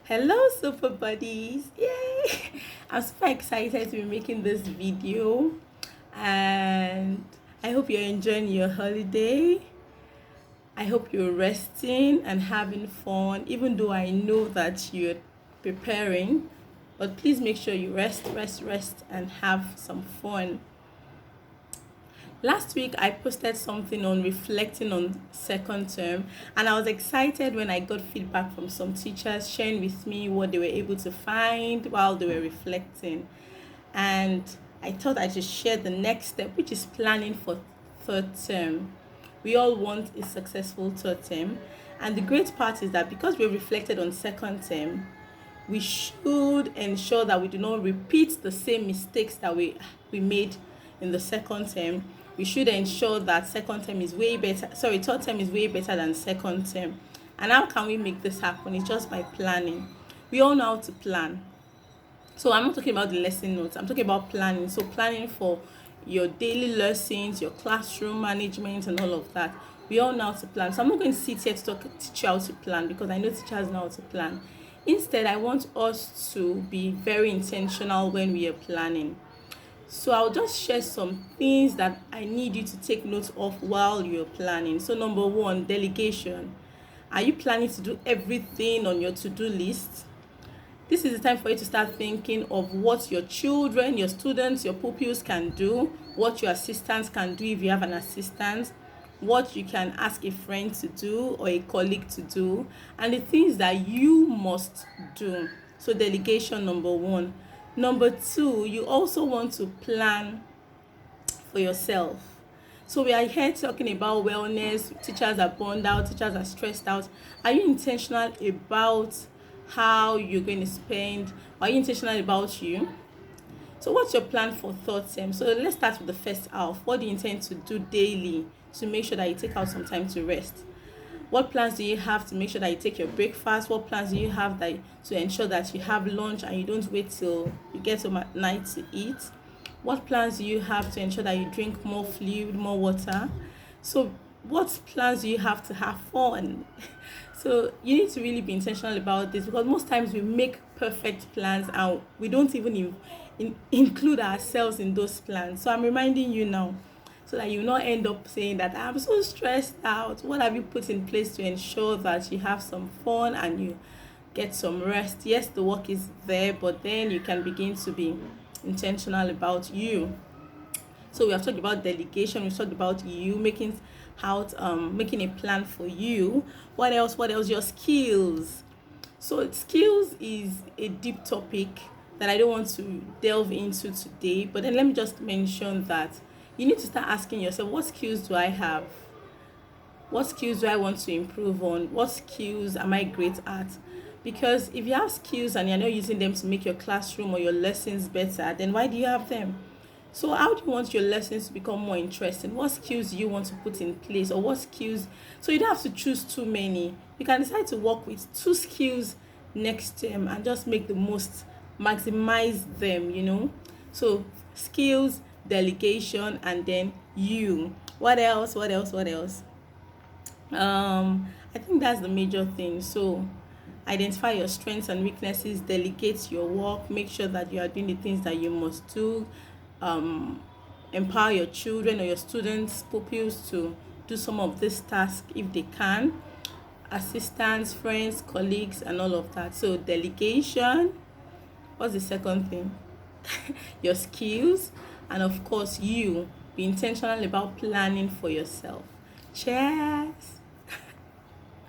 Hello, super buddies! Yay! I'm super excited to be making this video, and I hope you're enjoying your holiday. I hope you're resting and having fun, even though I know that you're preparing. But please make sure you rest, and have some fun. Last week, I posted something on reflecting on second term, and I was excited when I got feedback from some teachers sharing with me what they were able to find while they were reflecting. And I thought I should share the next step, which is planning for third term. We all want a successful third term, and the great part is that because we reflected on second term, we should ensure that we do not repeat the same mistakes that we made in the second term. We should ensure that second term is way better, third term is way better than second term. And how can we make this happen? It's just by planning. We all know how to plan. So I'm not talking about the lesson notes, I'm talking about planning. So planning for your daily lessons, your classroom management, and all of that. We all know how to plan. So I'm not going to sit here to teach you how to plan, because I know teachers know how to plan. Instead, I want us to be very intentional when we are planning. So I'll just share some things that I need you to take note of while you're planning. So number one, delegation. Are you planning to do everything on your to-do list? This is the time for you to start thinking of what your children, your students, your pupils can do, what your assistants can do if you have an assistant, what you can ask a friend to do or a colleague to do, and the things that you must do. So delegation, number one. Number two, you also want to plan for yourself. So we are here talking about wellness. Teachers are burned out, teachers are stressed out. Are you intentional about how you're going to spend? Are you intentional about you? So what's your plan for third term? So let's start with the first half. What do you intend to do daily to make sure that you take out some time to rest? What plans do you have to make sure that you take your breakfast? What plans do you have to ensure that you have lunch and you don't wait till you get home at night to eat? What plans do you have to ensure that you drink more fluid, more water? So what plans do you have to have fun? So you need to really be intentional about this, because most times we make perfect plans and we don't even include ourselves in those plans. So I'm reminding you now, so that you will not end up saying that I'm so stressed out. What have you put in place to ensure that you have some fun and you get some rest? Yes, the work is there, but then you can begin to be intentional about you. So we have talked about delegation, we've talked about you making making a plan for you. What else? Your skills. So skills is a deep topic that I don't want to delve into today, but then let me just mention that you need to start asking yourself, what skills do I have? What skills do I want to improve on? What skills am I great at? Because if you have skills and you're not using them to make your classroom or your lessons better, then why do you have them? So how do you want your lessons to become more interesting? What skills do you want to put in place, or what skills? So you don't have to choose too many. You can decide to work with 2 skills next term and just make the most, maximize them. So skills, delegation, and then you. What else? I think that's the major thing. So identify your strengths and weaknesses, delegate your work, make sure that you are doing the things that you must do. um Empower your children or your students, pupils, to do some of this task if they can. Assistants, friends, colleagues, and all of that. So delegation. What's the second thing? Your skills, and of course you. Be intentional about planning for yourself. Cheers.